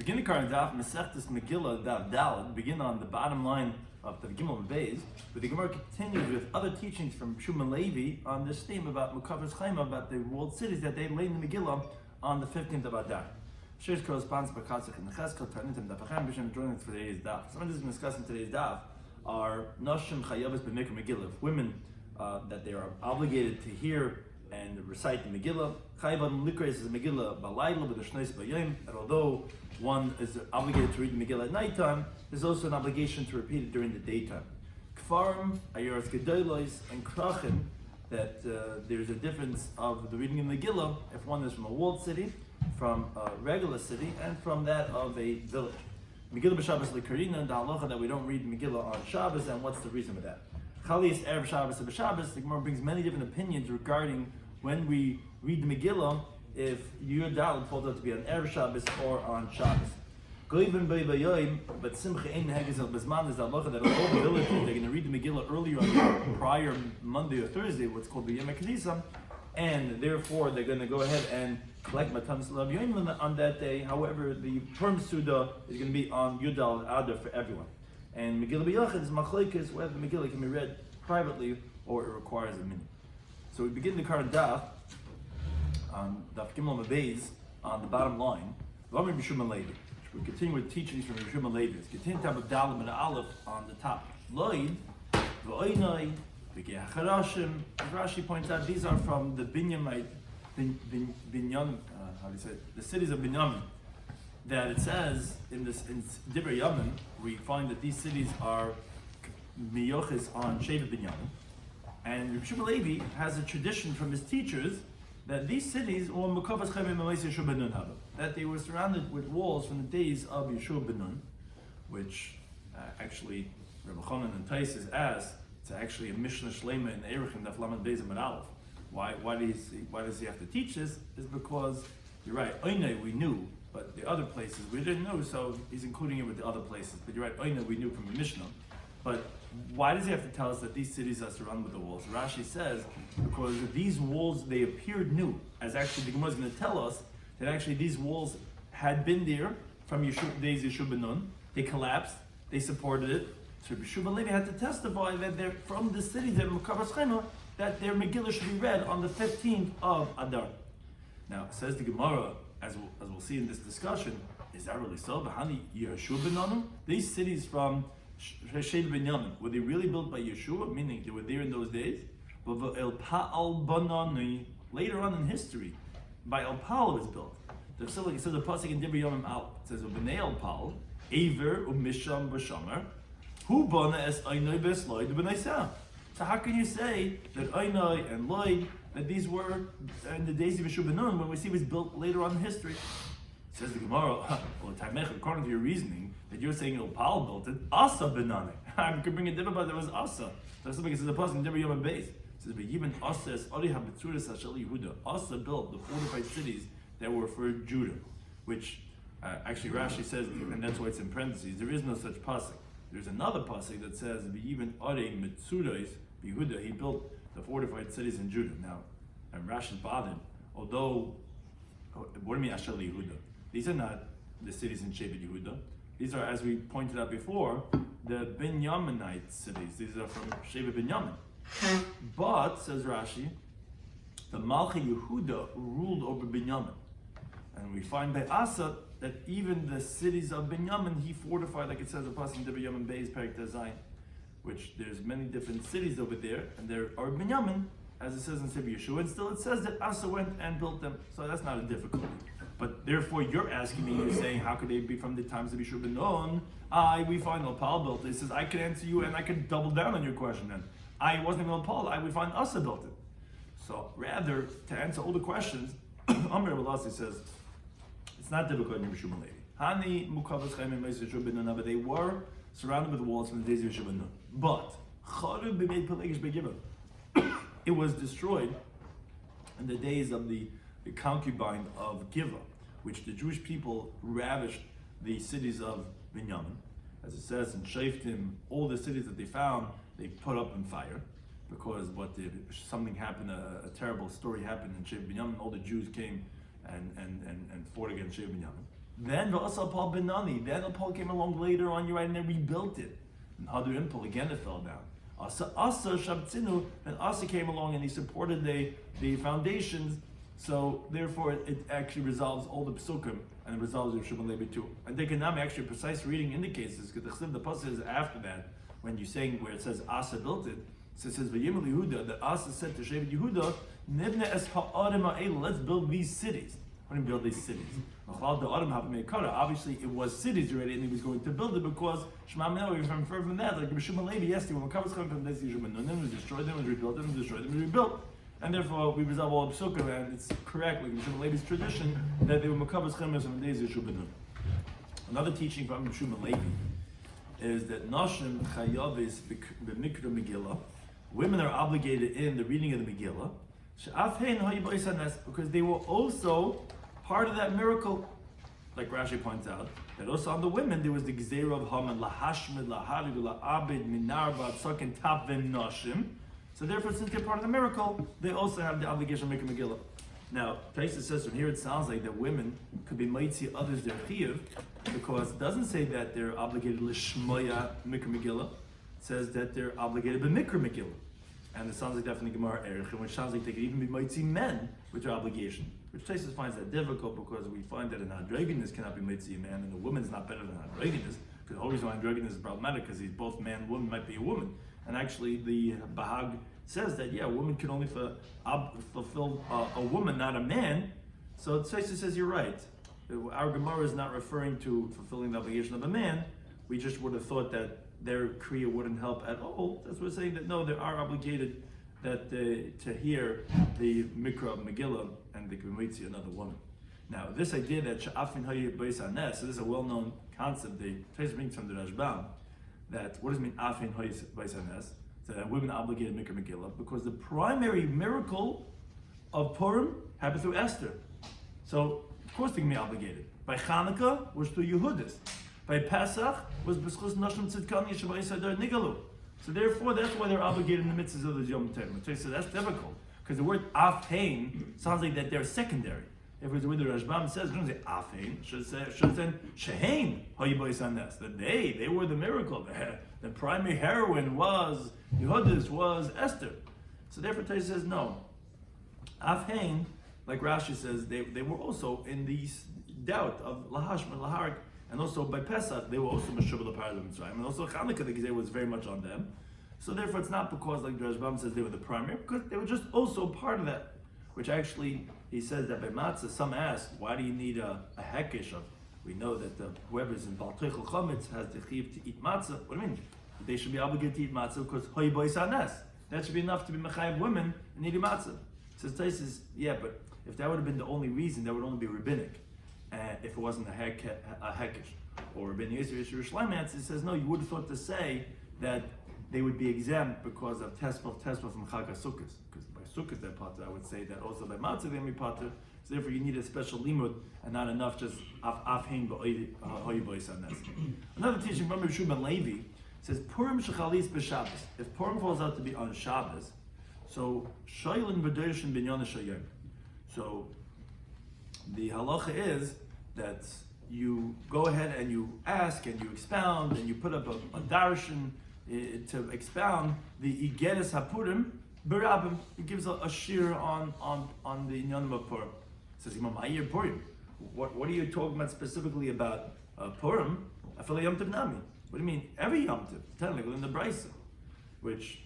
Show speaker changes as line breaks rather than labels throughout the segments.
Begin the current Daf, Mesechtes Megillah Daf Daled, begin on the bottom line of the Gimel and Beis, but the Gemara continues with other teachings from Shuma Levi on this theme about Mukavas Chaima, about the walled cities that they laid in the Megillah on the 15th of Adar. Shares corresponds to Bakatzach and Necheskel, Tarnitim, Dafachem, Bisham, joining us for today's Daf. Some of this is discussed in today's Daf are Noshim Chayavis B'Mikra Megillah, women that they are obligated to hear and recite the Megillah. Chayvan Likres is a Megillah Balayla with the Shneis Bayim, that although one is obligated to read the Megillah at nighttime, there's also an obligation to repeat it during the daytime. Kfarim, Ayeres Gedolos, and Krachim, that there's a difference of the reading of Megillah if one is from a walled city, from a regular city, and from that of a village. Megillah b'Shabbos l'Karina, the halacha that we don't read Megillah on Shabbos, and what's the reason for that? Chalis Erev Shabbos and b'Shabbos, the Gemara brings many different opinions regarding when we read the Megillah, if your Daled falls out to be on Erev Shabbos or on Shabbos. But Simcha Ein Hegezel Bezman is the halacha that all the villages, they're going to read the Megillah earlier on the prior Monday or Thursday, what's called the Yom Kedisa, and therefore they're going to go ahead and collect Matan Salav Yom on that day. However, the Purim Suda is going to be on Yudal Adar for everyone. And Megillah B'Yachid is Machlekes, whether the Megillah can be read privately or it requires a minyan. So we begin the current Daf on Daf Gimel Beis on the bottom line. Rabbi Shloimy Schwartzberg. We continue with teachings from Rabbi Shloimy Schwartzberg. Continue to have a Dalet and Aleph on the top. Loid, V'oinai, V'geh Harashim. As Rashi points out, these are from the Binyamin, the cities of Binyamin. That it says in Divrei Yamin, we find that these cities are miyochis on Sheva Binyamin. And Rabbi Shloimy Levi has a tradition from his teachers that these cities were Mukavas Chaim Yeshua ben Nun, that they were surrounded with walls from the days of Yeshua ben Nun, which actually Rabbi Chonan and Taisis asked. It's actually a Mishnah Shlema in Eruchim Daf Lamed Beis Amud Aleph. Why does he have to teach this? Is because you're right. Oinei we knew, but the other places we didn't know. So he's including it with the other places. But you're right. Oinei we knew from the Mishnah. But why does he have to tell us that these cities are surrounded with the walls? Rashi says, because these walls, they appeared new, as actually the Gemara is going to tell us that actually these walls had been there from days Yeshua ben Nun. They collapsed, they supported it. So Rabbi Shloimy Levi had to testify that they're from the cities that Mukavas Chaima, that their Megillah should be read on the 15th of Adar. Now, says the Gemara, as we'll see in this discussion, is that really so? Yeshua ben Nun? These cities from Sheva Binyamin, were they really built by Yeshua, meaning they were there in those days? But later on in history, by El Pal was built. It says the pasuk in Divrei Yomim Al. It says Bnei El Pal, Aver u'Misham b'Shomer, Hu bana es Einai bes Loid b'Nei Sah. So how can you say that Einai and Loid, that these were in the days of Yeshua ben Nun, when we see it was built later on in history? Says the Gemara, well, according to your reasoning, that you're saying El Pal built it, Asa benane. I could bring a different, but there was Asa. That's something it says the person in Divrei Yomim Beis. It says, but even Asa es Ori HaBetzuris Hashel Yehuda. Asa built the fortified cities that were for Judah, which actually Rashi says, and that's why it's in parentheses, there is no such pasuk. There's another pasuk that says, even Ori Metzuris Yehuda, he built the fortified cities in Judah. Now, and Rashi's bothered, although, what do you mean Hashel Yehuda? These are not the cities in Sheva Yehuda. These are, as we pointed out before, the Binyaminite cities. These are from Sheva Binyamin. But, says Rashi, the Malchi Yehuda ruled over Binyamin. And we find by Asa that even the cities of Binyamin, he fortified, like it says, a pasuk in Divrei Yomim Beis Perek Zayin, which there's many different cities over there, and there are Binyamin, as it says in Sefer Yeshua, and still it says that Asa went and built them. So that's not a difficulty. But therefore, you're asking me, you're saying, how could they be from the times of Yeshua ben Nun? We find El Pal built it. It says, I could answer you, and I could double down on your question then. I wasn't even El Pal, we find Asa built it. So rather, to answer all the questions, Amr Abelasi says, it's not difficult in Rabbi Shloimy Levi. Hani Mukavas Chaim Yeshua ben Nun, but they were surrounded with walls from the days of Yeshua ben Nun. But, it was destroyed in the days of the concubine of Giva, which the Jewish people ravished the cities of Binyamin. As it says in Shaftim, all the cities that they found, they put up in fire, because something happened, a terrible story happened in Sheva Binyamin. All the Jews came and fought against Sheva Binyamin. Then V'asa Paul Benani. Then Paul came along later on, you're right, and they rebuilt it. And Hadar Impul, again it fell down. Asa Shabtzinu, and Asa came along and he supported the foundations. So therefore, it actually resolves all the psukim and it resolves Rav Shimon Levi too. And the Kanami, actually, precise reading indicates this because the pasuk is after that when you're saying where it says Asa built it. So it says V'yimel Yehuda that Asa said to Shevet Yehuda, Nibne es ha'arim ha'el, let's build these cities. What do you build these cities? Obviously, it was cities already, and he was going to build it because Shema Minel, we refer from that, like Rabbi Shimon Levi, yes, when Makar was coming from this, it was destroyed, then it was rebuilt, then it was destroyed, then it was rebuilt. And therefore, we resolve all the psukim, and it's correct, like Rabbi Shimon Levi's tradition, that they were Makar was coming from this, Another teaching from Rabbi Shimon Levi is that Nashim Chayavis b'Mikra Megillah, women are obligated in the reading of the Megillah, because they were also part of that miracle, like Rashi points out, that also on the women there was the Gzeira of Haman, Lahashmid, Laharig, La'abid, Minarba, Tzakin, Tapvim, Nashim. So therefore, since they're part of the miracle, they also have the obligation to make a Megillah. Now, Taisa says from here it sounds like that women could be Maitzi, others their Chiyuv, because it doesn't say that they're obligated Lishmoya Mikra Megillah, it says that they're obligated by Mikra Megillah. And it sounds like definitely Gemara Erech, which sounds like they could even be Maitzi men with their obligation. Which Taisus finds that difficult because we find that an androgynous cannot be Maitzi a man, and a woman's not better than an androgynous. Because the whole reason why androgynous is problematic because he's both man and woman might be a woman. And actually the Bahag says that, yeah, a woman can only fulfill a woman, not a man. So Taisus says you're right. Our Gemara is not referring to fulfilling the obligation of a man. We just would have thought that their Kriya wouldn't help at all. That's what we're saying, that no, they are obligated that to hear the Mikra Megillah and the Gemitzi, another woman. Now, this idea that Sha'afin Hayi Beis Hanes, so this is a well-known concept, the Taisus brings from the Rashbam, that what does it mean Afin Hayi Beis Hanes? So that women are obligated Mikra Megillah, because the primary miracle of Purim happened through Esther. So, of course they can be obligated. By Chanukah was through Yehudis. By Pesach was b'schus nashim tzidkani shabbai sadar nigalu. So therefore, that's why they're obligated in the mitzvahs of the Yom Tov. So that's difficult because the word afhein sounds like that they're secondary. If it's the way the Rashbam says, it doesn't say afhein. Should say shehein hayibois anes. That they were the miracle. The primary heroine was Yehudis, was Esther. So therefore, Taisa says no. Afhein, like Rashi says, they were also in the doubt of lahashma laharik. And also by Pesach, they were also Meshubal Parah Mitzrayim. And also Chanukah, the Gezeh was very much on them. So therefore, it's not because, like the Rashbam says, they were the primary, because they were just also part of that. Which actually, he says that by Matzah, some ask, why do you need a hekesh of? We know that whoever's in Bal Teichel Chametz has the chiv to eat matzah. What do you mean? They should be obligated to eat matzah because Hoy Bois Anes. That should be enough to be Mechayev women and eating matzah. So Taisus, yeah, but if that would have been the only reason, that would only be rabbinic. If it wasn't a hekesh. Or Rabbi Shloimy Schwartzberg says, no, you would have thought to say that they would be exempt because of Tespa from Chag HaSukkos. Because by Sukkot they're pater, I would say that also by Matzah they're pater. So therefore you need a special limud and not enough just afhein b'oy bois anes. Another teaching from Rabbi Shloimy Levi says, Purim shechalis b'Shabbos. If Purim falls out to be on Shabbos, so shoylin b'dorshin binyan shayim. So the halacha is that you go ahead and you ask and you expound and you put up a darshan to expound the Igeres HaPurim Berabim. He gives a shiur on the Inyanim of Purim. He says, Imam Ayir Purim. What are you talking about specifically about Purim? Afil Yom Tov Nami. What do you mean? Every Yom Tov. Technically in the Brisa, which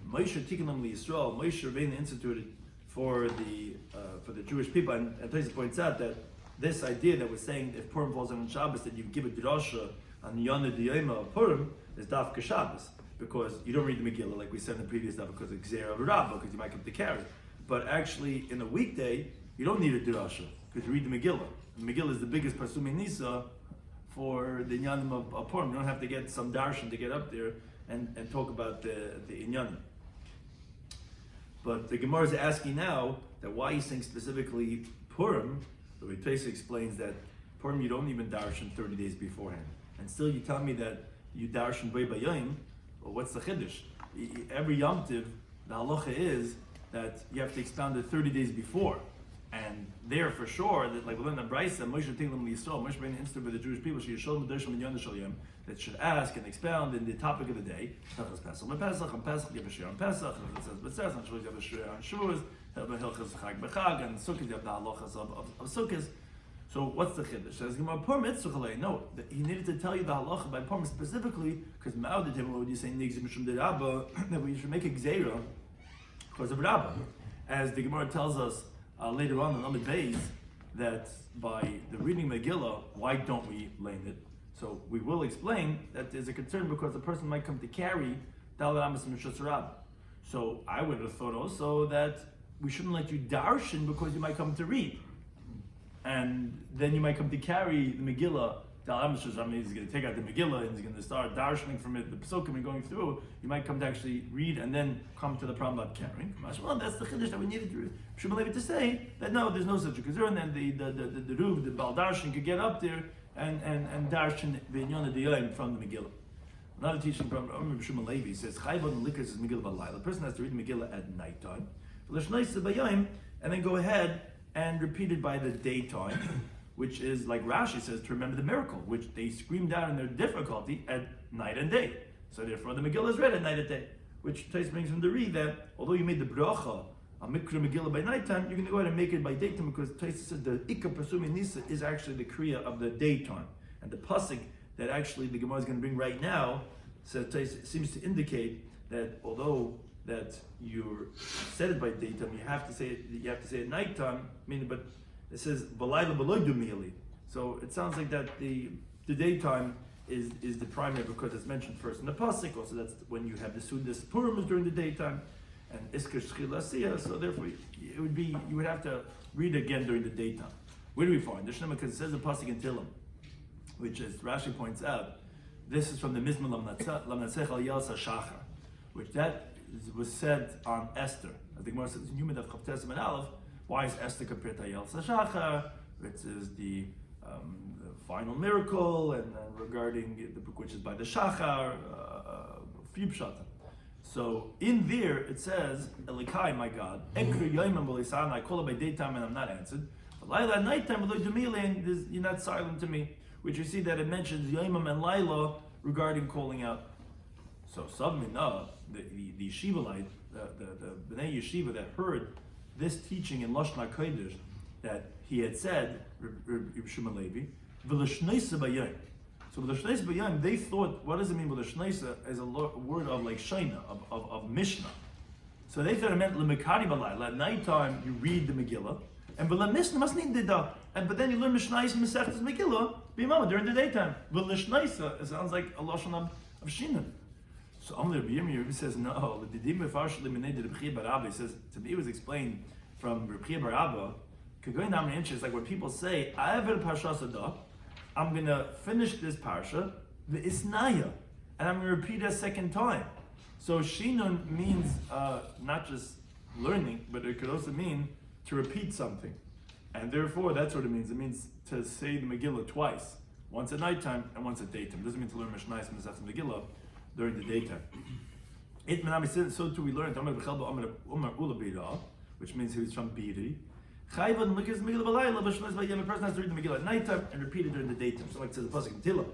Moshe Tikkunim Yisrael, Moshe Rabbeinu instituted for the Jewish people, and Taisa points out that this idea that we're saying if Purim falls on Shabbos, that you give a drasha on Yonah D'Yoma of Purim is Daf Shabbos, because you don't read the Megillah like we said in the previous Daf because it's Gzeira of Rabbah, because you might get the carrot. But actually, in a weekday, you don't need a drasha because you read the Megillah. The Megillah is the biggest Pasumei Nisa for the Inyanim of Purim. You don't have to get some darshan to get up there and talk about the Inyanim. But the Gemara is asking now that why he's saying specifically Purim. The Rebbe Taisa explains that Purim you don't even darshan 30 days beforehand, and still you tell me that you darshan B'ay Bayayim. Well, what's the chiddush? Every Yom Tiv, the halacha is that you have to expound it 30 days before, And there for sure, that like within the Brisa, Moshe Tinglam Yisrael, Moshe being instant with the Jewish people, that should ask and expound in the topic of the day. Hilchas Pesach, give a shiur on Pesach, it says B'tzes, and Shavuos you have a shiur on Shavuos, Hilchas Chag B'Chag, and Sukkot you have the halachas of Sukkot. So what's the chiddush? Says Gemara, no, he needed to tell you the halacha by Purim specifically because Ma'odatim, what would you say, that we should make a gzeira because of Rabbah. As the Gemara tells us later on in Amid Beis, that by the reading Megillah, why don't we lane it? So we will explain that there's a concern because the person might come to carry Daled Amos and Mishras Rabbah. So I would have thought also that we shouldn't let you darshan because you might come to read. And then you might come to carry the Megillah. I mean, he's going to take out the Megillah and he's going to start darshaning from it, the Pesukim and going through. You might come to actually read and then come to the problem about carrying. Well, that's the chiddush that we needed to say that no, there's no such a concern. And the Ruv, the Baal Darshan could get up there and darshan v'inyon adiyayim from the Megillah. Another teaching from Rabbi Shloimy Levi says, Chayvon likas is Megillah b'layla. The person has to read Megillah at nighttime, and then go ahead and repeated by the daytime, which is like Rashi says to remember the miracle, which they screamed out in their difficulty at night and day. So therefore the Megillah is read at night and day, which Tais brings from the read that although you made the bracha, a mikra Megillah by nighttime, you're going to go ahead and make it by daytime because Tais says the Ikka Pasumi Nisa is actually the Kriya of the daytime. And the pasuk that actually the Gemara is going to bring right now seems to indicate that although that you said it by daytime, you have to say it at nighttime. Meaning, but it says balayla beloy dumili. So it sounds like that the daytime is the primary because it's mentioned first in the pasuk. Also, that's when you have the Sudas Purim is during the daytime, and Isker Shchila Asiyah. So therefore, you would have to read again during the daytime. Where do we find the Shema? Because it says the pasuk in Tehillim, which as Rashi points out, this is from the Mizmor Lamnatzech Al Yelsa Shachar, which that was said on Esther. I think Gemara says in Yomid of Chavtes and Aleph. Why is Esther compared to Yelsa Shachar? Which is the final miracle, and regarding the book which is by the Shachar, few pshatim. So in there it says, Elikai, my God, Ekri Yoimim B'Lisan, I call it by daytime and I'm not answered. Laila at nighttime, you're not silent to me. Which you see that it mentions Yoimim and Laila regarding calling out. So suddenly, no, the yeshivalite, the Bnei Yeshiva that heard this teaching in Lashon HaKodesh that he had said, Rabbi Shloimy Levi, v'lashneisa b'yayim. So v'lashneisa b'yayim, they thought, what does it mean v'lashneisa as a word of like Shaina, of Mishnah. So they thought it meant l'mekari b'layla. At nighttime you read the Megillah, and v'lamishnah must need the but then you learn Mishnayis and Masechtas Megillah b'imama during the daytime. V'lashneisa, it sounds like a lashon of Shina. So Amr Rabbi Yirmiyah says no. The Didim Mefarshli Minei Rabbi Bar Abba says to me it was explained from Rabbi Bar Abba. Going down the inches like when people say I have a parsha sada, I'm gonna finish this parsha the isnaya, and I'm gonna repeat it a second time. So shinun means not just learning, but it could also mean to repeat something, and therefore that's what it means. It means to say the Megillah twice, once at nighttime and once at daytime. It doesn't mean to learn Mishnayos and Masechtas Megillah during the daytime. So too we learned which means he was from Biri. A person has to read the Megillah at nighttime and repeat it during the daytime. So like it says the pasuk in Tehillim,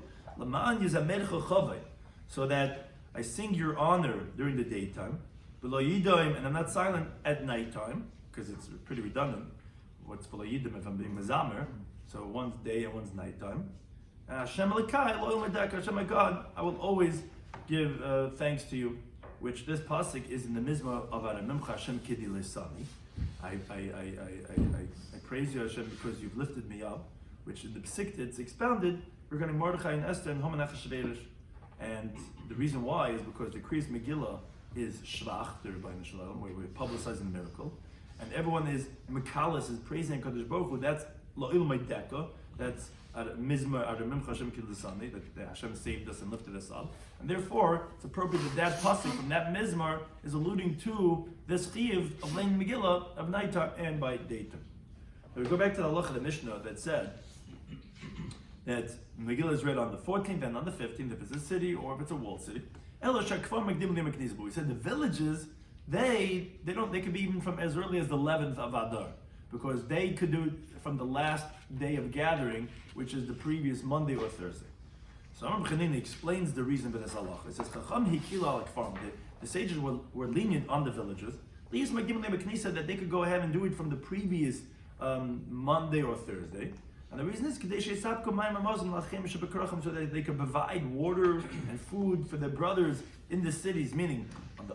so that I sing your honor during the daytime, and I'm not silent at nighttime, because it's pretty redundant. What's below yidim if I'm being mezamer? So one's day and one's nighttime. Hashem my God, I will always give thanks to you, which this pasuk is in the Mizmor of Aramimcha Hashem Kidi Lesani. I praise you, Hashem, because you've lifted me up, which in the Pesik it's expounded regarding Mordechai and Esther and Haman Achashverosh. And the reason why is because the Kriyas Megillah is Shvach, the Rebbeinu Shalom, where we're publicizing the miracle. And everyone is, Mekalis is praising HaKadosh Baruch Hu, that's La'il Maideka, that's Mizmor Aramim Hashem Kildasani, that Hashem saved us and lifted us up. And therefore, it's appropriate that pasuk from that Mizmor is alluding to this chiyuv of laying Megillah of nighttime and by daytime. So we go back to the halacha of the Mishnah that said that Megillah is read on the 14th and on the 15th if it's a city or if it's a walled city. We said the villages, they could be even from as early as the 11th of Adar. because they could do it from the last day of gathering, which is the previous Monday or Thursday. So Rabbi Chanina explains the reason for this halacha. It says, the sages were lenient on the villages. That they could go ahead and do it from the previous Monday or Thursday. And the reason is so that they could provide water and food for their brothers in the cities. Meaning,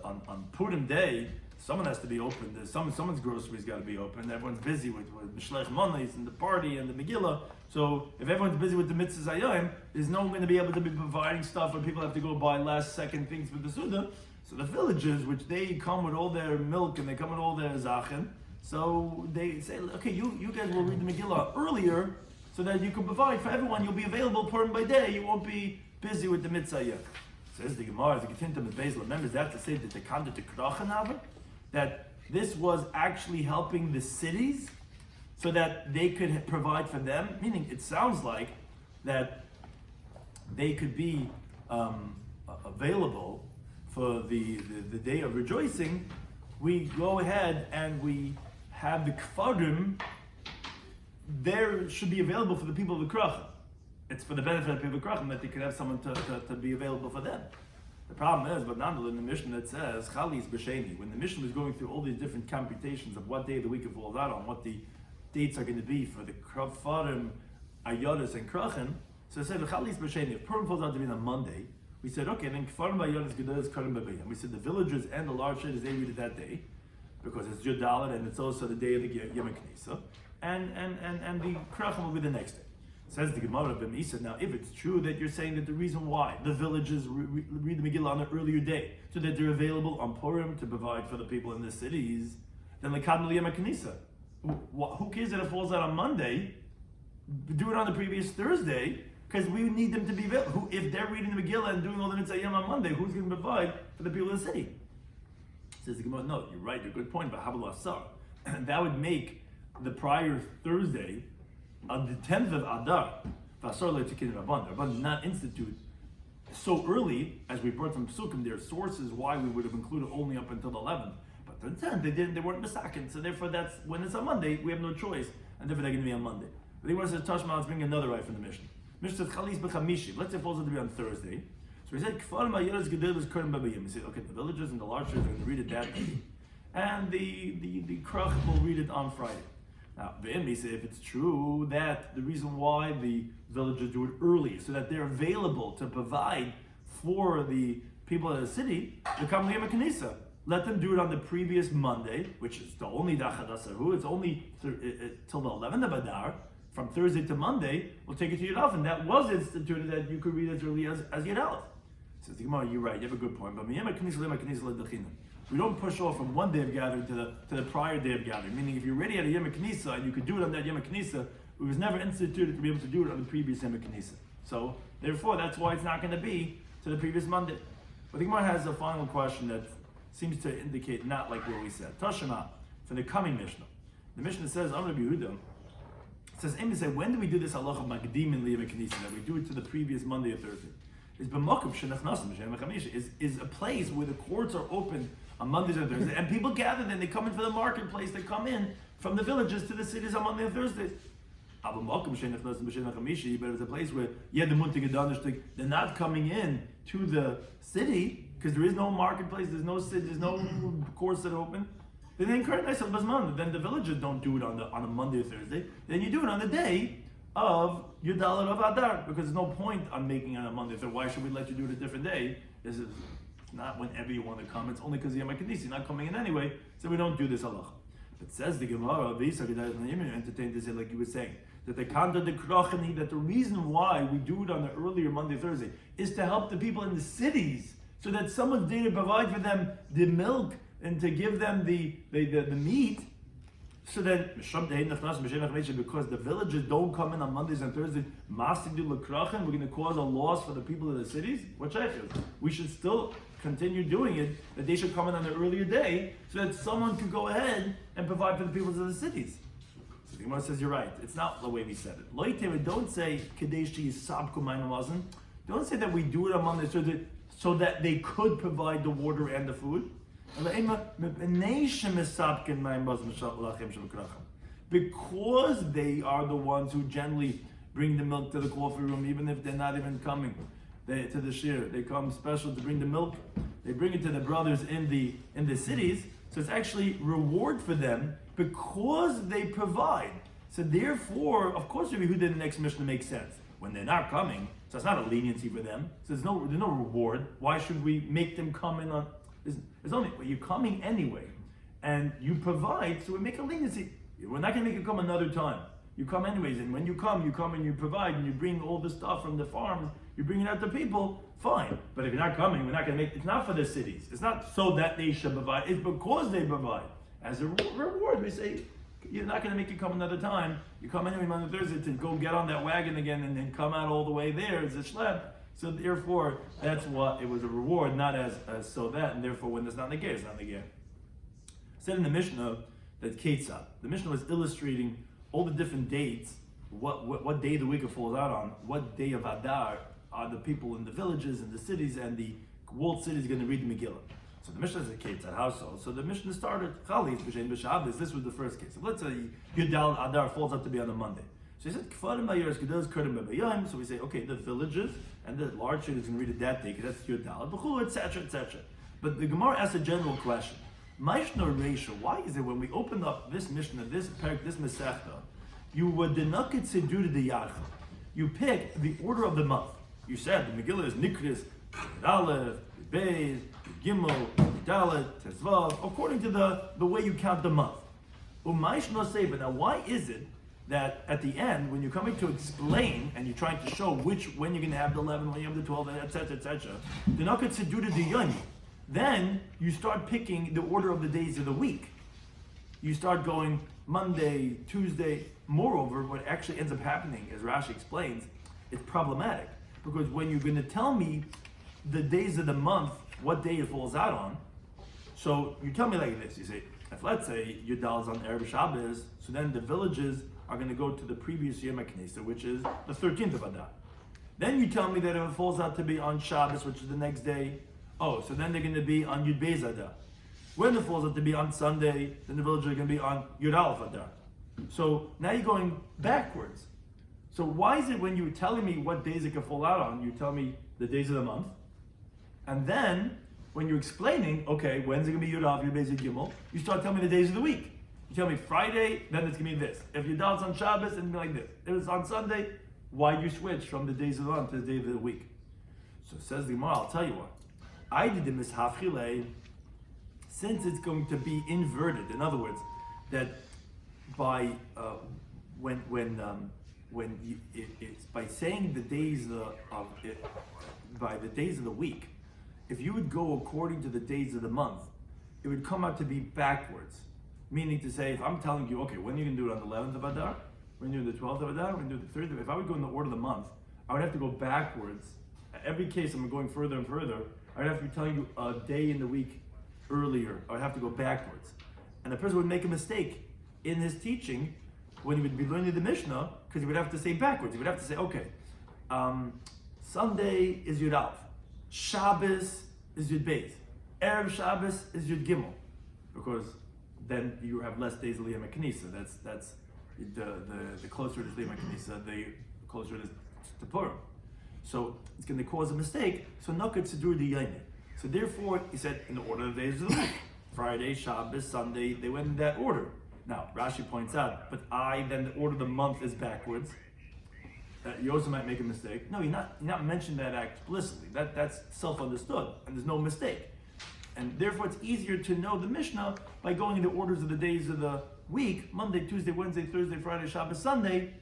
on Purim Day, someone has to be open. Someone's groceries got to be open. Everyone's busy with Mishlech Manos and the party and the Megillah. So if everyone's busy with the mitzvahs Hayom, there's no one going to be able to be providing stuff, or people have to go buy last second things for the Suda. So the villages, which they come with all their milk and they come with all their zachen, so they say, okay, you guys will read the Megillah earlier, so that you can provide for everyone. You'll be available Purim by day. You won't be busy with the mitzvah yet. Says the Gemara, the Ketintam of Bezel. Remember that to say that the Kanda to Krachanava, that this was actually helping the cities, so that they could provide for them. Meaning, it sounds like that they could be available for the day of rejoicing. We go ahead and we have the kfarim. There should be available for the people of the Krach. It's for the benefit of the people of Krach that they could have someone to be available for them. The problem is, but nonetheless, in the mission that says Chalis B'Sheni, when the mission was going through all these different computations of what day of the week it falls out on, what the dates are going to be for the Kfarim, Ayodas, and Krachin, so it said Chalis B'Sheni. If Purim falls out to be on a Monday, we said, okay, then Kfarim, Ayodas, Gedolos, Karim, B'Bayim. We said the villages and the large cities, they read it that day, because it's Judalit and it's also the day of the Yom Knisa. And the Krachim will be the next day. Says the Gemara of B'Misa. Now, if it's true that you're saying that the reason why the villages read the Megillah on an earlier day, so that they're available on Purim to provide for the people in the cities, then Lekadmel Yom HaKnisa. Who cares that it falls out on Monday? Do it on the previous Thursday, because we need them to be available. If they're reading the Megillah and doing all the mitzvah on Monday, who's going to provide for the people in the city? Says the Gemara, no, you're right, you're a good point, but Habal Asar. That would make the prior Thursday, on the 10th of Adar, Rabban did not institute so early, as we brought from Psukim. There are sources why we would have included only up until the 11th. But the 10th, they weren't Mesakin, so therefore that's when it's on Monday, we have no choice, and therefore they're going to be on Monday. But he wants to touch let's bring another right from the mission. Mishnah says, Chalis b'chamishi. Let's say it falls out to be on Thursday. So he said, Kfar ma'yeres gedolos karim b'bayim. He said, okay, the villages and the large cities are going to read it that day. And the Krach will read it on Friday. Now, he said, if it's true that the reason why the villagers do it early, so that they're available to provide for the people of the city, the Kam Liyam Knisa. Let them do it on the previous Monday, which is the only Dachadasahu. It's only till the 11th of Adar. From Thursday to Monday, we'll take it to Yud Aleph, and that was instituted that you could read as early as Yud Aleph. Says the Gemara, you're right, you have a good point. But we don't push off from one day of gathering to the prior day of gathering. Meaning, if you're ready at a Yom Knisa and you could do it on that Yom Knisa, it was never instituted to be able to do it on the previous Yom Knisa. So, therefore, that's why it's not going to be to the previous Monday. But the Gemara has a final question that seems to indicate not like what we said. Tashema, for the coming Mishnah. The Mishnah says, Amr Yehuda, it says, Amy said, when do we do this halacha of Magdim in Yom Knisa? That we do it to the previous Monday or Thursday. Is a place where the courts are open on Mondays and Thursdays, and people gather. Then they come in for the marketplace. They come in from the villages to the cities on Monday and Thursdays. But it's a place where they're not coming in to the city because there is no marketplace. There's no city. There's no courts that are open. Then the villagers don't do it on a Monday or Thursday. Then you do it on the day of Yud Aleph of Adar, because there's no point on making it on a Monday. So why should we let you do it a different day? This is not whenever you want to come. It's only because you're Makadisi, not coming in anyway. So we don't do this halacha. But says the Gemara, entertain this like you were saying, that the Kanda de Krachani, that the reason why we do it on the earlier Monday, Thursday, is to help the people in the cities, so that someone's there to provide for them the milk and to give them the meat. So that because the villagers don't come in on Mondays and Thursdays, we're going to cause a loss for the people of the cities. We should still continue doing it, that they should come in on the earlier day, so that someone could go ahead and provide for the people of the cities. So the Gemara says, you're right. It's not the way we said it. Don't say don't say that we do it on Monday so that they could provide the water and the because they are the ones who generally bring the milk to the coffee room, even if they're not even coming to the shiur. They come special to bring the milk. They bring it to the brothers in the cities. So it's actually reward for them because they provide. So therefore, of course, Rabbi Yehuda in the next Mishnah makes sense. When they're not coming, so it's not a leniency for them. So there's no reward. Why should we make them come in on? There's only, well, you're coming anyway, and you provide, so we make a leniency. We're not going to make you come another time. You come anyways, and when you come and you provide, and you bring all the stuff from the farms, you bring it out to people, fine. But if you're not coming, we're not going to make, it's not for the cities. It's not so that they should provide, it's because they provide. As a reward, we say, you're not going to make you come another time. You come anyway Monday, Thursday to go get on that wagon again and then come out all the way there. It's a schlep. So therefore, that's what it was a reward, not as so that, and therefore when it's not negay, it's not negay. Said in the Mishnah that Ketzah. The Mishnah was illustrating all the different dates, what day of the week it falls out on, what day of Adar are the people in the villages and the cities and the walled cities going to read the Megillah. So the Mishnah is a Ketzah household. So the Mishnah started Chalis b'shem b'Shabbos. This was the first case. So let's say Yudal Adar falls out to be on a Monday. So he said Kfarim Mayers Gedos Kurdim B'Bayim. So we say okay, the villages and the large cities can read it that day because that's Yudal B'Chul, etc., etc. But the Gemara asks a general question. Maishna Reisha, why is it when we open up this Mishnah, this Perek, this Masechta, you would denakit sedur the Yachal. You pick the order of the month. You said the Megillah is Nikris, Aleph, Beis, Gimel, Dalet, Tezvav, according to the way you count the month. Umayshna say, but now why is it that at the end, when you're coming to explain and you're trying to show when you're going to have the 11, when you have the 12, etc., etc., denakit sedur the Yoni. Then you start picking the order of the days of the week. You start going Monday, Tuesday. Moreover, what actually ends up happening, as Rashi explains, it's problematic. Because when you're going to tell me the days of the month, what day it falls out on, so you tell me like this. You say, if let's say Yudal is on Erev Shabbos, so then the villages are going to go to the previous Yom HaKnesset, which is the 13th of Adar. Then you tell me that if it falls out to be on Shabbos, which is the next day, oh, so then they're going to be on Yud Beis Adar. When it falls out to be on Sunday, then the villagers are going to be on Yud Aleph Adar. So now you're going backwards. So why is it when you're telling me what days it can fall out on, you tell me the days of the month, and then when you're explaining, okay, when's it going to be Yud Aleph, Yud Beis, Yud Gimel, you start telling me the days of the week. You tell me Friday, then it's going to be this. If Yud Aleph on Shabbos, it's going to be like this. If it's on Sunday, why do you switch from the days of the month to the day of the week? So says the Gemara, I'll tell you what. I did the mishafchile, since it's going to be inverted. In other words, that by it's by saying the days by the days of the week, if you would go according to the days of the month, it would come out to be backwards. Meaning to say, if I'm telling you, okay, when are you going to do it on the 11th of Adar? When you do the 12th of Adar? When you do the 3rd of Adar? If I would go in the order of the month, I would have to go backwards. Every case I'm going further and further, I'd have to be telling you a day in the week earlier. I'd have to go backwards. And the person would make a mistake in his teaching when he would be learning the Mishnah, because he would have to say backwards. He would have to say, okay, Sunday is Yud Aleph, Shabbos is Yud Beis, Erev Shabbos is Yud Gimel, because then you have less days of Yom HaKnesset. That's the closer it is to Yom HaKnesset, the closer it is to Purim. So it's going to cause a mistake. So naked sedur the Yomi. So therefore, he said in the order of the days of the week, Friday, Shabbos, Sunday, they went in that order. Now Rashi points out, but then the order of the month is backwards. You also might make a mistake. No, you're not mentioning that explicitly. That's self-understood, and there's no mistake. And therefore, it's easier to know the Mishnah by going in the orders of the days of the week: Monday, Tuesday, Wednesday, Thursday, Friday, Shabbos, Sunday,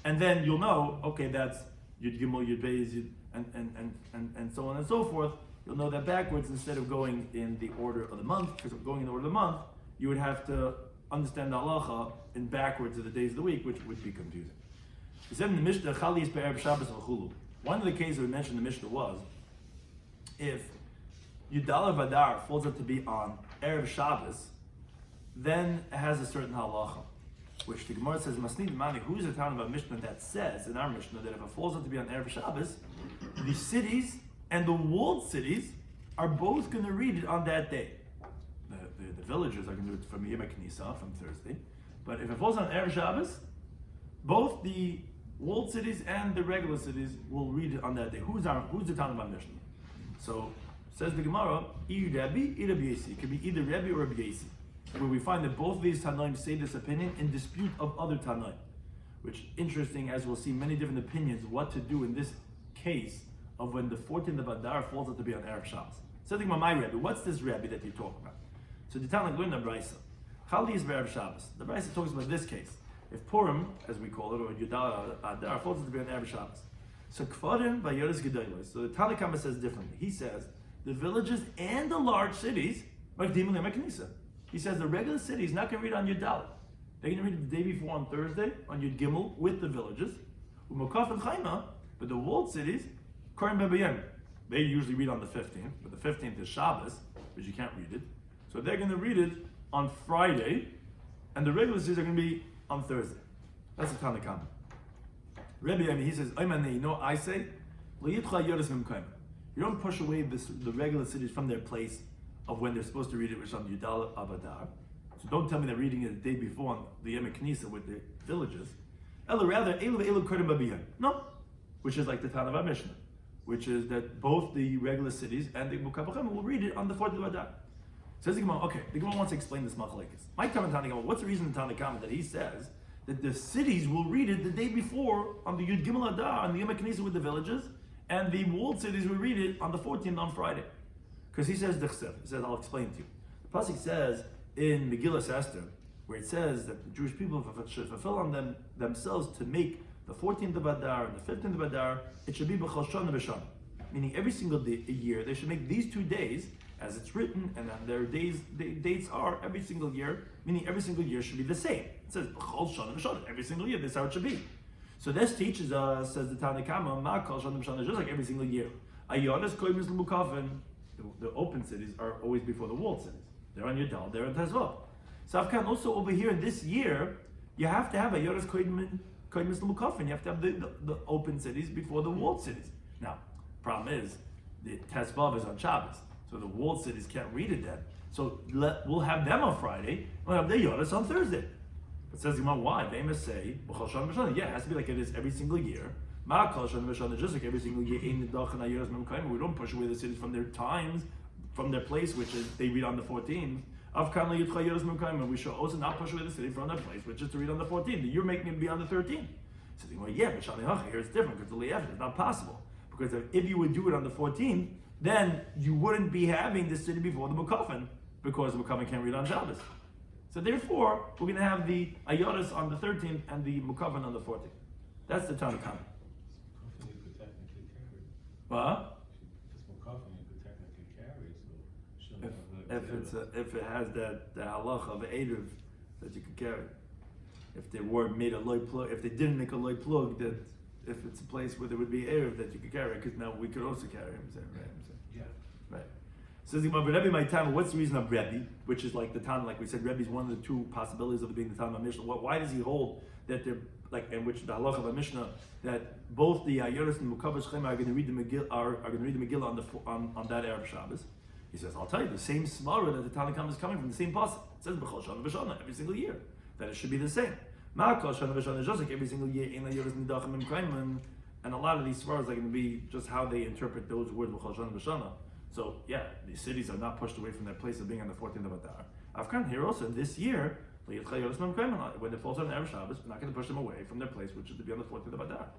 and then you'll know. Okay, that's Yud Gimel, Yud Beis, and so on and so forth. You'll know that backwards instead of going in the order of the month. Because of going in the order of the month, you would have to understand the halacha in backwards of the days of the week, which would be confusing. He said in the Mishnah, Chalis be'erev Shabbos v'chulu. One of the cases we mentioned in the Mishnah was if Yudal Vadar falls out to be on Erev Shabbos, then it has a certain halacha, which the Gemara says, Masnid Mani, who's the town of a Mishnah that says in our Mishnah that if it falls out to be on Erev Shabbos, the cities and the walled cities are both going to read it on that day. The villagers are going to do it from Yom HaKnesset, from Thursday. But if it falls on Erev Shabbos, both the walled cities and the regular cities will read it on that day. Who's the Tana of Mishnah? So says the Gemara, Rabbi, Rabbi Yasi. It could be either Rabbi or Rabbi Yasi, where we find that both these Tanaim say this opinion in dispute of other Tanaim. Which interesting, as we'll see many different opinions what to do in this case of when the 14th of Adar falls out to be on Erev Shabbos. So think about my Rabbi. What's this Rabbi that you talk about? So the Tana learned the Brisa. Chali is Erev Shabbos. The Brisa talks about this case. If Purim, as we call it, or Yudal Adar falls out to be on Erev Shabbos. So Kfarim by Yodas Gedolos. So the Tana Kama says differently. He says the villages and the large cities like Dimon Lemaknisa. He says the regular city is not going to read on Yudal. They're going to read it the day before on Thursday on Yud Gimel with the villages. Umokaf and Chayma, but the walled cities, Korim Bebayim. They usually read on the 15th, but the 15th is Shabbos, because you can't read it. So they're going to read it on Friday, and the regular cities are going to be on Thursday. That's the Tana Kama. Rabbi Yomi, he says, I say, you don't push away the regular cities from their place of when they're supposed to read it, which is on Yudal Abadar. So don't tell me they're reading it the day before on the Yom Knisa with the villages. Rather, no, which is like the Tana of Mishnah, which is that both the regular cities and the Mukabachem will read it on the 4th of Adar. Says the Gemara, okay, the Gemara wants to explain this machlekes. My comment on the Gemara, what's the reason in Tana Kama that he says that the cities will read it the day before on the Yud Gimel Adar, on the Yom Knisa with the villages, and the walled cities will read it on the 14th on Friday? Because he says, I'll explain to you. The Pasuk says in Megillah Esther, where it says that the Jewish people should fulfill on themselves to make the 14th of Adar and the 15th of Adar, it should be b'chol shana b'shana. Meaning every single day, a year, they should make these 2 days as it's written, and then their dates are every single year, meaning every single year should be the same. It says b'chol shana b'shana, every single year, this is how it should be. So this teaches us, says the Tana Kama, ma kol shana b'shana, just like every single year. Ayodas koyim l'mukafin, the open cities are always before the walled cities. They're on Yudal, they're on Tezvav. So Afkan, also over here in this year, you have to have a Yodas Koyim L'Mukafin. You have to have the open cities before the walled cities. Now, problem is, the Tezvav is on Shabbos, so the walled cities can't read it then. So we'll have them on Friday, we'll have the Yodas on Thursday. But says why? They must say, yeah, it has to be like it is every single year. Just like every single year, we don't push away the cities from their times, from their place, which is they read on the 14th. We should also not push away the city from their place, which is to read on the 14th. You're making it be on the 13th. So they go, yeah, but here it's different because the Le'ef is not possible. Because if you would do it on the 14th, then you wouldn't be having the city before the Mukafin, because the Mukafin can't read on Shabbos. So therefore, we're going to have the Ayodas on the 13th and the Mukafin on the 14th. That's the Tana Kama. What? If it has the halacha of Erev that you could carry, if they weren't made a loy plug, if they didn't make a loy plug, that if it's a place where there would be Erev that you could carry, because now we could also carry him. Yeah. Right. Says so, Rebbe my time. What's the reason of Rebbe, which is like the Tana, like we said, Rebbe is one of the 2 possibilities of being the Tana Mishnah. Why does he hold that they're like, in which the halacha of a Mishnah that both the Ayoros and Mukavah Shechem are going to read the Megillah on that Erev Shabbos? He says, I'll tell you, the same svara that the Tana Kama is coming from, the same pasuk. It says b'chol shana b'shana every single year. That it should be the same. Ma'akol shana b'shana, just like every single year, and a lot of these svaras are going to be just how they interpret those words b'chol shana b'shana. So yeah, these cities are not pushed away from their place of being on the 14th of Adar. Afkan here also this year, when it falls on Erev Shabbos, we're not going to push them away from their place, which is to be on the 14th of Adar.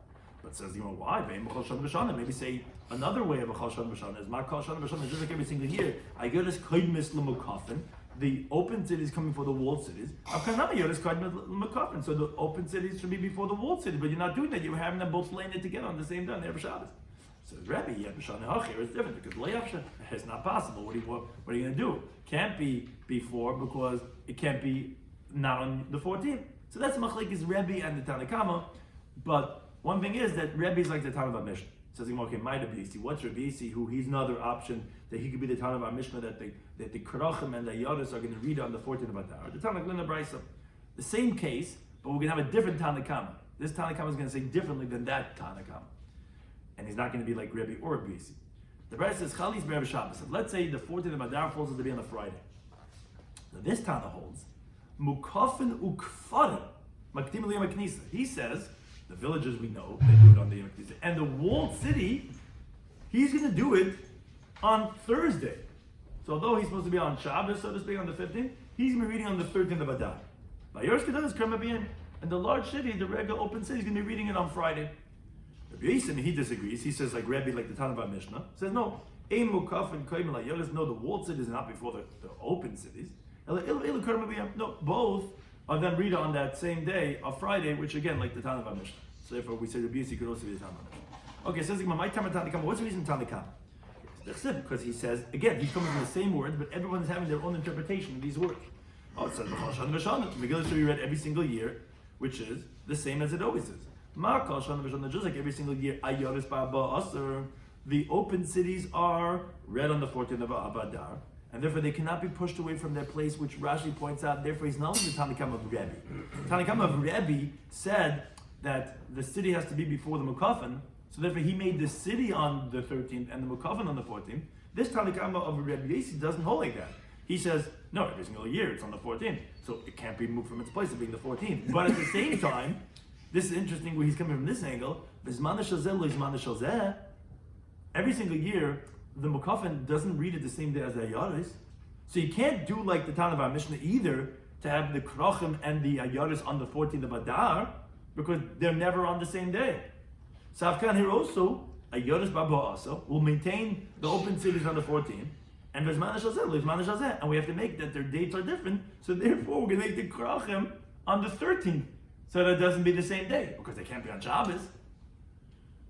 But says, why? Maybe say another way of a chal shana b'shana is ma kol shana b'shana, just like every single year. I get this koymis l'mukafin. The open cities coming for the walled cities. So the open cities should be before the walled cities, but you're not doing that. You're having them both laying it together on the same day on Erev Shabbos. So Rabbi, yeah, b'shana hachir is different because layavsha it's not possible. What are you going to do? Can't be before because it can't be not on the 14th. So that's machlekes Rabbi and the Tana Kama, but one thing is that Rebbe is like the Tana of Mishnah. Says okay, my Rabbi Yisi. What's Rabbi Yisi? Who he's another option that he could be the Tana of Mishnah that the Karachim and the Yodas are going to read on the 14th of Adar. The Tana of Brisa. The same case, but we're going to have a different Tana Kama. This Tana Kama is going to say differently than that Tana Kama, and he's not going to be like Rebbe or Rabbi Yisi. The Brisa says Chalis B'Erev Shabbos. Let's say the 14th of Adar falls to be on a Friday. Now this Tana holds Mukafin ukfarim makdim liyam haknisa. He says the villages we know they do it on the Yom Kippur, and the walled city he's going to do it on Thursday. So although he's supposed to be on Shabbos, so to speak, on the 15th, he's going to be reading on the 13th of Adar. And the large city, the regular open city, is going to be reading it on Friday. Rabbi Yisrael, he disagrees. He says, like Rabbi, like the Tanna of Mishnah, says no. No, the walled cities are not before the open cities. No, both are then read on that same day of Friday, which again, like the Tanna of Mishnah. So therefore, we say Rabbi Yisrael could also be the Tanna of Mishnah. Okay, says my Tanna. What's the reason Tanna Kam? Because he says, again, he's coming from the same words, but everyone's having their own interpretation of these words. Oh, it says Megillah should be read every single year, which is the same as it always is. Just like every single year, the open cities are read on the 14th of Adar, and therefore they cannot be pushed away from their place, which Rashi points out. Therefore, he's not only the Tanakam of Rebbe. Tanakam of Rebbe said that the city has to be before the Mukafin, so therefore he made the city on the 13th and the Mukafin on the 14th. This Tanakam of Rebbe Yossi doesn't hold like that. He says, no, every single year it's on the 14th, so it can't be moved from its place of being the 14th. But at the same time, this is interesting where he's coming from this angle. Every single year, the Mukafin doesn't read it the same day as the Ayaris. So you can't do like the Tanna of Mishnah either to have the Krochim and the Ayaris on the 14th of Adar, because they're never on the same day. So Afkan here also, Ayaris Baba also will maintain the open cities on the 14th, and and we have to make that their dates are different, so therefore we're going to make the Krochim on the 13th, so that it doesn't be the same day, because they can't be on Shabbos.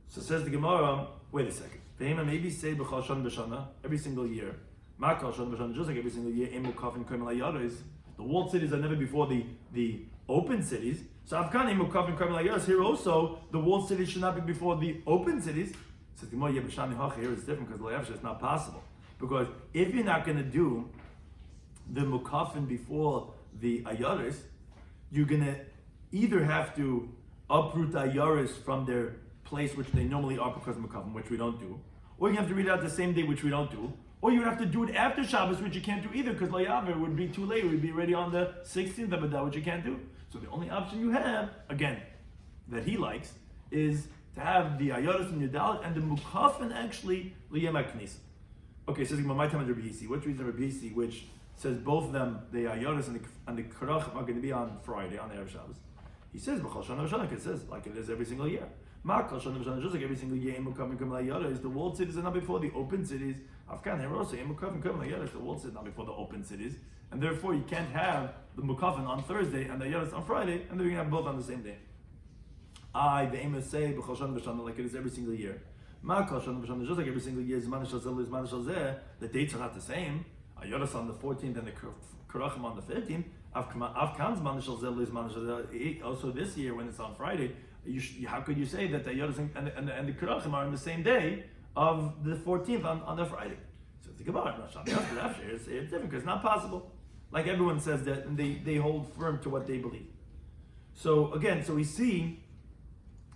So says the Gemara, wait a second. Maybe say b'chal shana b'shana every single year. Ma'kal shana b'shana, just like every single year. The walled cities are never before the open cities. So Afkan imukafin karmel ayaris. Here also the walled cities should not be before the open cities. Says the Gemara, here it's different because l'yavsha it's not possible. Because if you're not going to do the mukafin before the ayaris, you're going to either have to uproot the ayaris from their place which they normally are because of mukafin, which we don't do, or you have to read out the same day, which we don't do, or you have to do it after Shabbos, which you can't do either because layaver would be too late. It would be already on the 16th of Adar, which you can't do. So the only option you have, again, that he likes, is to have the ayaris and Yudalit and the mukafin actually liyem haknisa. Okay, says my time Rabbi Yissi. What's the reason Rabbi Yissi, which says both of them, the ayaris and the karachim, are going to be on Friday, on the Erev Shabbos? He says b'chal shana v'shana, it says like it is every single year. Just like every single year, the walled cities are not before the open cities. Afkan here also, the walled cities are not before the open cities, and therefore you can't have the mukafin on Thursday and the ayaris on Friday, and then you can have both on the same day. The aim is say like it is every single year. Just like every single year, the dates are not the same. Ayaris on the 14th and the karachim on the 15th. Also this year when it's on Friday, how could you say that the Ayaris and the Karachim are on the same day of the 14th on the Friday? So think about it. It's different because it's not possible. Like everyone says that, and they hold firm to what they believe. So again, so we see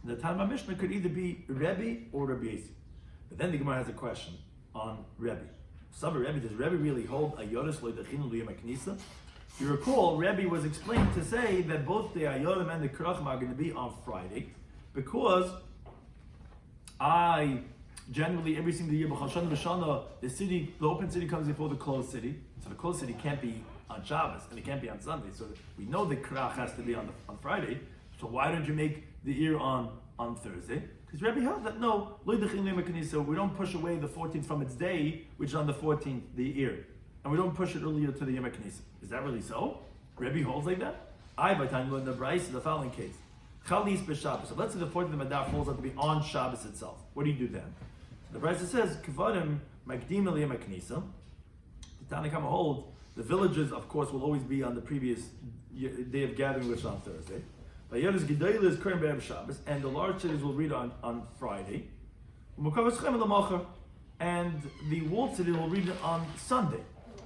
the Tanna Mishnah could either be Rebbe or Rabbi Yossi. But then the Gemara has a question on Rebbe. Does Rebbe really hold Ayaris loydachinu liyam haknisa? If you recall, Rebbe was explained to say that both the Ayorim and the Karachim are going to be on Friday, because generally every single year, b'chal shana b'shana, the open city comes before the closed city, so the closed city can't be on Shabbos and it can't be on Sunday. So we know the Karach has to be on Friday. So why don't you make the ear on Thursday? Because Rebbe held that no, we don't push away the 14th from its day, which is on the 14th, the ear. And we don't push it earlier to the Yom HaKnesset. Is that really so? Rebbe holds like that? By time you learn the Bryce, the following case. Chalis b'Shabbos. So let's say the 14th of Adar falls out to be on Shabbos itself. What do you do then? The Bryce says, Kavadim Magdim el Yom HaKnesset. The Tanna Kama holds, the villages, of course, will always be on the previous day of gathering, which is on Thursday. Vayonis Gedolah is Keren B'Erev Shabbos, and the large cities will read on Friday. And the walled city will read it on Sunday,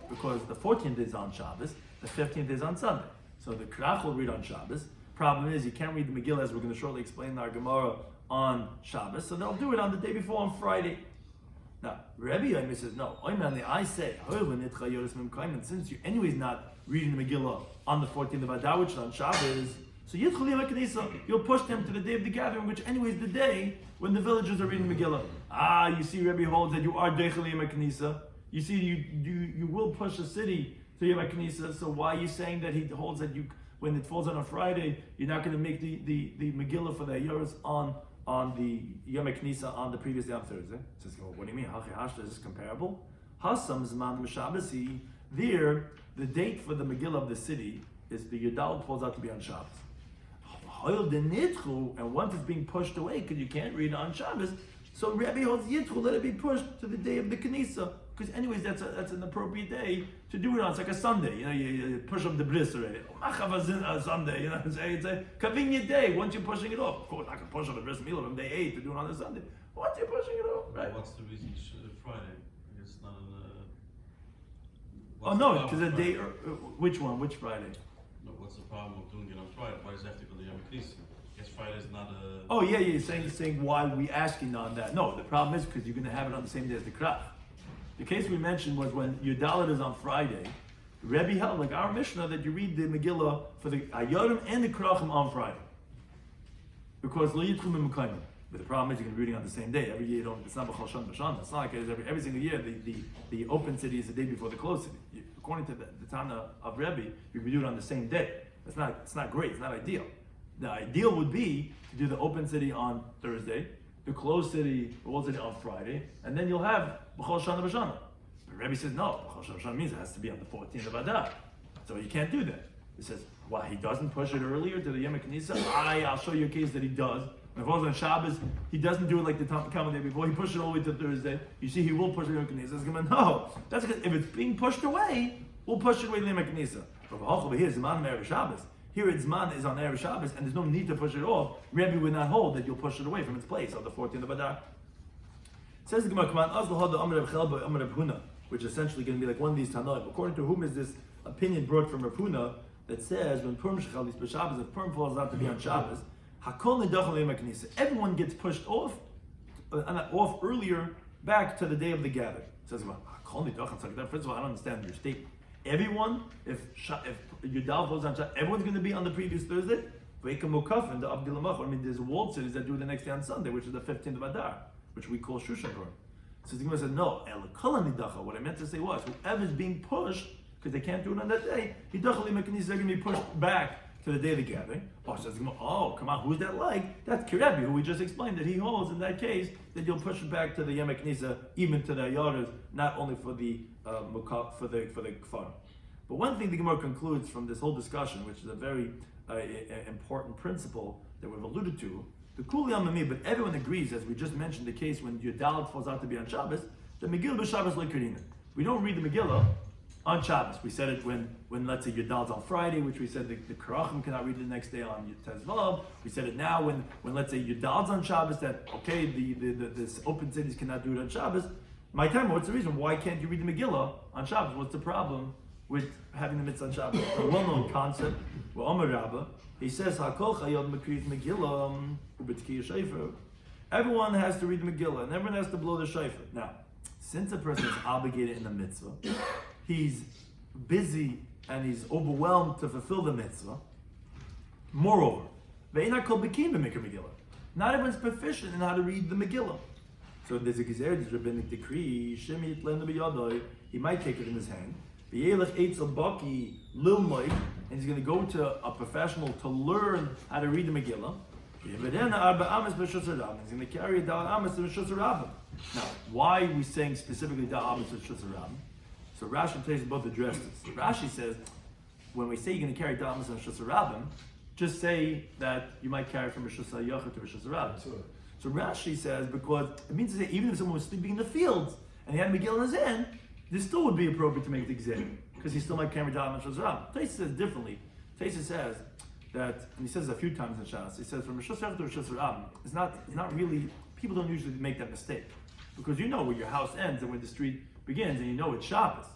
because the 14th is on Shabbos, the 15th is on Sunday. So the Krach will read on Shabbos. Problem is, you can't read the Megillah, as we're going to shortly explain in our Gemara, on Shabbos, so they'll do it on the day before, on Friday. Now, Rabbi Yomi says, no, I say, since you're anyways not reading the Megillah on the 14th of Adar, which is on Shabbos, so Yidchul Yom HaKnisa, you'll push them to the day of the gathering, which anyway is the day when the villagers are reading Megillah. You see, Rebbe holds that you are Deichel Yom HaKnisa. You see, you will push a city to Yom HaKnisa. So why are you saying that he holds that when it falls on a Friday, you're not going to make the Megillah for the Yoros on the Yom HaKnisa on the previous day on Thursday? Says, well, what do you mean? Is this comparable? Hasam Zman M'Shabbos. There, the date for the Megillah of the city is the Yudal falls out to be on Shabbos. And once it's being pushed away, because you can't read it on Shabbos, so Rabbi holds Yitchul, let it be pushed to the day of the Knisa. Because anyways, that's an appropriate day to do it on. It's like a Sunday, you push up the bris already. Sunday, it's a convenient day once you're pushing it off. Of course, I can push up the bris meal from day 8 to do it on a Sunday. Once you're pushing it off, right?
What's the reason Friday? It's not
Oh no, because the day, which one? Which Friday?
No, what's the problem of doing it on Friday? Why does it have to go to Yom Knisa? I guess Friday is not a...
Oh yeah, you're saying why we asking on that. No, the problem is because you're going to have it on the same day as the Krach. The case we mentioned was when Yudalit is on Friday, Rebbe held, like our Mishnah, that you read the Megillah for the Ayorim and the Krachim on Friday. Because Lo Yitchum B'Mekayim. But the problem is you're going to be reading on the same day. Every year it's not B'chol Shon B'Shana. It's not like every single year the open city is the day before the closed city. According to the Tana of Rebbe, you can do it on the same day. It's not great, it's not ideal. The ideal would be to do the open city on Thursday, the closed city, the walled city on Friday, and then you'll have B'chol Shana B'Shana. But Rebbe says no, B'chol Shana B'Shana means it has to be on the 14th of Adar. So you can't do that. He says, why, he doesn't push it earlier to the Yom HaKnisa? I'll show you a case that he does. When it falls on Shabbos, he doesn't do it like the Talmud day before. He pushes it all the way to Thursday. You see, he will push it to Yom HaKnisa. No, that's because if it's being pushed away, we'll push it away to Yom HaKnisa. But over here, Zman Erev Shabbos. Here, Zman is on Erev Shabbos, and there's no need to push it off. Rebbe would not hold that you'll push it away from its place on the 14th of Adar. Says the Gemara, come on, which is essentially going to be like one of these Tanoim. According to whom is this opinion brought from Rav Huna that says when Purim Shechal is Shabbos, if Purim falls out to be on Shabbos, everyone gets pushed off earlier back to the day of the gathering. Says, first of all, I don't understand your statement. Everyone, if Yudal falls on Shabbos, everyone's going to be on the previous Thursday. I mean, there's walled cities that do it the next day on Sunday, which is the 15th of Adar, which we call Shushan Purim. So the Gemara said, no, what I meant to say was, whoever's being pushed, because they can't do it on that day, they're going to be pushed back to the day of the gathering. Oh, come on, who's that like? That's Kirebi, who we just explained that he holds in that case that you'll push it back to the Yom HaKnisa, even to the Yoros, not only for the Kfar. But one thing the Gemara concludes from this whole discussion, which is a very important principle that we've alluded to, the Kuli Amami, but everyone agrees, as we just mentioned, the case when Yudalit falls out to be on Shabbos, the Megillah b'Shabbos le'Karina. We don't read the Megillah on Shabbos. We said it when let's say Yudal's on Friday, which we said the Karachim cannot read it the next day on Tezvav. We said it now when let's say Yudal's on Shabbos, that okay, the open cities cannot do it on Shabbos. My time, what's the reason? Why can't you read the Megillah on Shabbos? What's the problem with having the mitzvah on Shabbos? A well-known concept. Well, Omer Rabbah, he says, Hakol Chayod Mekrit Megillah Ubetzkiya Shofar. Everyone has to read the Megillah, and everyone has to blow the shofar. Now, since a person is obligated in the mitzvah, he's busy and he's overwhelmed to fulfill the mitzvah. Moreover, not everyone's proficient in how to read the Megillah. So there's a gezer, there's a rabbinic decree, he might take it in his hand, and he's going to go to a professional to learn how to read the Megillah. He's going to carry Dal Amas to Rishus Rabbim. Now, why are we saying specifically Dal Amas to Rishus Rabbim? So Rashi takes both address this. Rashi says, when we say you're going to carry Dal Amas to Rishus Rabbim, just say that you might carry from Rishus Yochid to Rishus Rabbim. So Rashi says, because it means to say even if someone was sleeping in the fields and he had Megillah in his hand, this still would be appropriate to make the exam because he still might carry Dal Amas to Rishus Rabbim. Taisa says differently. Taisa says that, and he says it a few times in Shas, he says from Rishus Yochid to Rishus Rabbim, it's not really, people don't usually make that mistake. Because you know where your house ends and where the street begins, and you know it's Shabbos.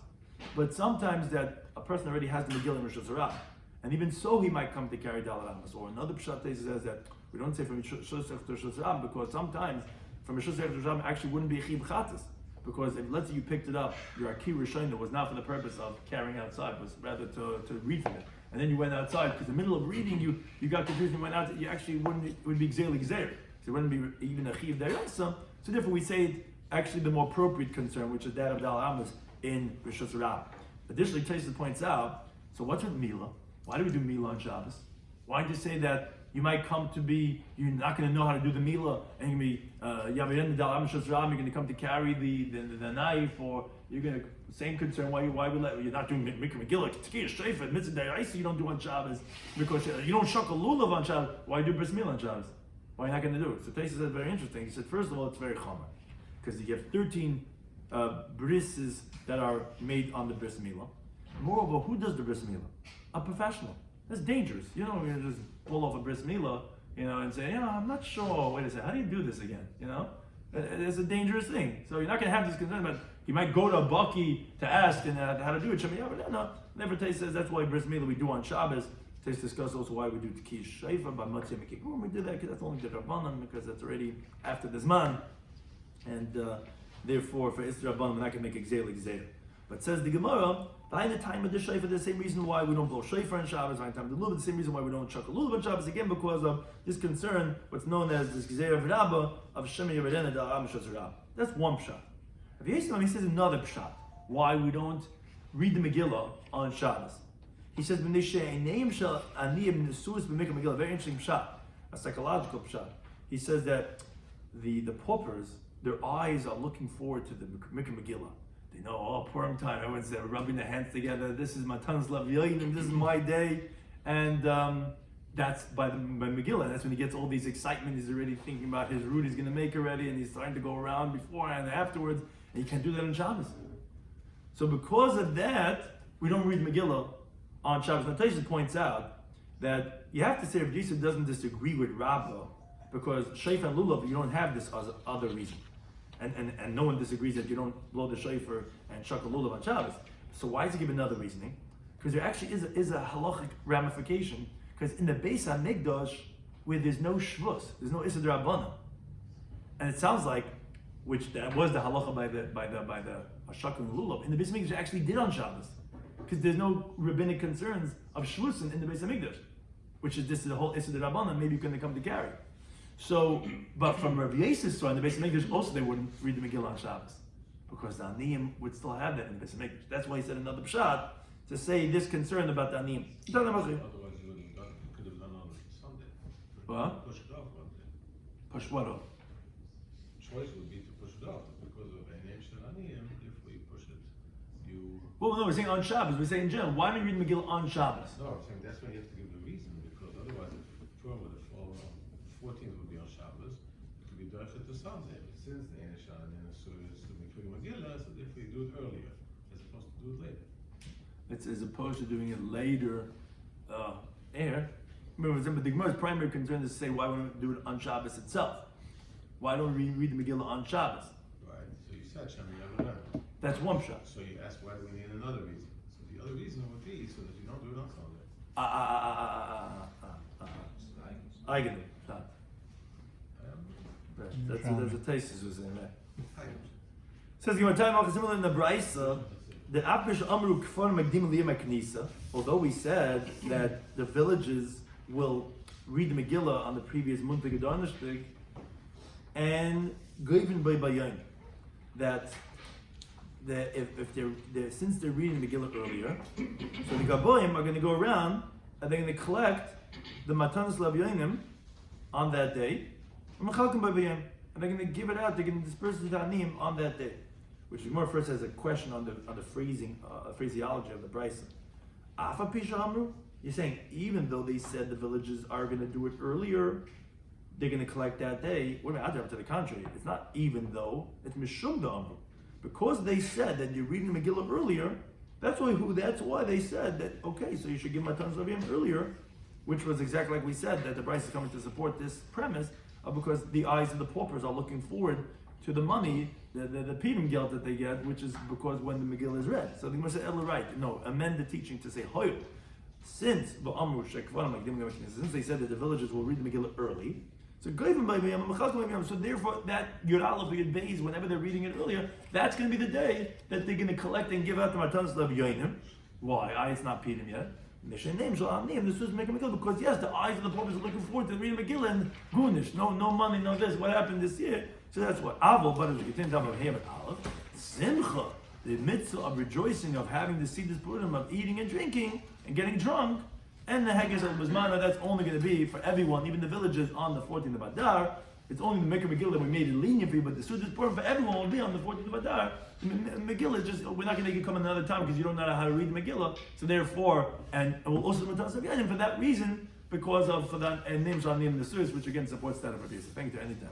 But sometimes that a person already has the Megillah in Rishus Rabbim, and even so he might come to carry Dal Amas. Or another Pshat says that we don't say from Rishus to Rishus Rabbim because sometimes from Rishus to Rishus Rabbim actually wouldn't be a Chib Chatzis. Because if let's say you picked it up, your Akir Rishayna was not for the purpose of carrying outside, was rather to read from it. And then you went outside, because in the middle of reading you got confused and went out, you actually would be Gzeil Gzeir. So it wouldn't be even a Chiv Deraisa. So therefore we say actually the more appropriate concern, which is that of Dal Amos in Rishus Rabbah. Additionally, Tosfos points out, so what's with Mila? Why do we do Mila on Shabbos? Why did you say that you might come to be, you're not going to know how to do the Mila, and you're going to be, you're going to come to carry the knife, or you're going to, same concern, why you're not doing Megillah, Tkiyah, Shreifet, Mitzvah Deraisa you don't do on Shabbos, because you don't shakal lulav on Shabbos, why do Bris Mila on Shabbos? Why are you not going to do it? So Tosfos said very interesting. He said, first of all, it's very chomer, because you have 13 brises that are made on the Bris Mila. Moreover, who does the Bris Mila? A professional. That's dangerous. You don't want to just pull off a Bris Mila, and say, I'm not sure. Wait a second, how do you do this again? It's a dangerous thing. So you're not going to have this concern, but you might go to a Bucky to ask and how to do it. No. Never Tosfos says that's why Bris Mila we do on Shabbos. Tosfos discuss also why we do Tkiyah Sheifa by Motzei Kippur. We do that because that's only the Rabbanan, because that's already after the Zman, and therefore for Isra Rabbanan we're not going to make Gzeil Gzeir. But says the Gemara, by the time of the Shofar, the same reason why we don't blow Shofar on Shabbos, by the time of the Lulav, the same reason why we don't chuck a Lulav on Shabbos, again because of this concern, what's known as this Gzeir of Rabbah, of Shemi Yeredena Da'am Shos Rabbah. That's one pshat. Rabbi Shloimy says another pshat, why we don't read the Megillah on Shabbos. He says, very interesting pshat, a psychological pshat. He says that the paupers, their eyes are looking forward to the Megillah. They know, Purim time, everyone's rubbing their hands together. This is Matanas L'Avyonim, this is my day. And that's by Megillah. That's when he gets all these excitement. He's already thinking about his route he's going to make already, and he's starting to go around before and afterwards. And you can't do that on Shabbos. So because of that, we don't read Megillah on Shabbos. Now Tosfos points out that you have to say Rabbi Yisrael doesn't disagree with Rabbah, because Shofar and Lulav, you don't have this other reason. And no one disagrees that you don't blow the shofar and shakal lulav on Shabbos. So why does he give another reasoning? Because there actually is a halachic ramification. Because in the Beis HaMikdash, where there's no shvus, there's no Issa D'Rabbanan, and it sounds like, which that was the halacha by the shakal and lulav, in the Beis HaMikdash actually did on Shabbos, because there's no rabbinic concerns of shvusin in the Beis HaMikdash, which is this is the whole Issa D'Rabbanan. Maybe you can come to carry. So, but from Rabbi Yosef's side, in the Beis HaMikdash also they wouldn't read the Megillah on Shabbos, because the Aniyim would still have that in the Beis HaMikdash. That's why he said another pshat to say this concern about the Aniyim.
Otherwise, you could have done on Sunday.
What?
Push it off one day.
Push what off?
Choice would be to push it off because of an Aniyim. If we push it, you.
Well, no, we're saying on Shabbos. We're saying in general. Why do we read Megillah on Shabbos?
No, I'm saying that's why you have to give the reason, because otherwise, if Purim would have fallen on 14th would be on Shabbos, it could be Dorshet to Sunday. But since the Enishan and the Surah is to be Megillah, so if we do it earlier, as opposed to do it later.
It's as opposed to doing it later. Remember, the Gemara's primary concern is to say why we don't do it on Shabbos itself. Why don't we read the Megillah on Shabbos?
Right. So you said Shemi Yavanah.
That's one shot.
So you asked why do we need another reason? So the other reason would be so that you don't do it on Sunday.
I get it. That's a taste was in there. Says the time similar in the Brisa, the Apish Amru Kfar Magdim Liyam Knisa. Although we said that the villages will read the Megillah on the previous Muntag Adonishtik and Goyvin by Bayan, that if they're since they're reading the Megillah earlier, so the Gaboim are going to go around and they're going to collect the Matanas L'Avyonim on that day, and they're going to give it out. They're going to disperse the Ta'anim on that day, which is more first as a question on the phraseology of the Brisa. Afa Pisha Amru, you're saying even though they said the villages are going to do it earlier, they're going to collect that day. What about to the contrary? It's not even though, it's Mishum Amru. Because they said that you're reading the Megillah earlier, that's why they said that, okay, so you should give Matanas L'Avyonim earlier, which was exactly like we said, that the Brisa is coming to support this premise, because the eyes of the paupers are looking forward to the money, the Pidim Geld that they get, which is because when the Megillah is read. So the Gemara said, right, no, amend the teaching to say, since they said that the villagers will read the Megillah early, So Goyim by Yom, Mechalkim by Yom. So therefore, that Yud Aleph or Yud Beis, whenever they're reading it earlier, that's going to be the day that they're going to collect and give out the Matanos of Yoinim. Why? It's not Pidim yet. Mission name shall name. This was making Megillah because yes, the eyes of the Pope is looking forward to reading Megillah and Gunish. No money, no this. What happened this year? So that's what Avol. But as we continue to have a Aleph, Simcha, the mitzvah of rejoicing of having the Siddur Purim of eating and drinking and getting drunk. And the Hegesh al Bizmana, that's only going to be for everyone, even the villagers on the 14th of Adar. It's only the Mikra Megillah that we made it lenient for you, but the Sudas Purim for everyone will be on the 14th of Adar. Megillah is just, we're not going to make you come another time because you don't know how to read the Megillah. So therefore, and we'll also do Matas Yanim for that reason, because of, for that, and names on name the Sudas, which again supports that of Rabbi. Thank you to anytime.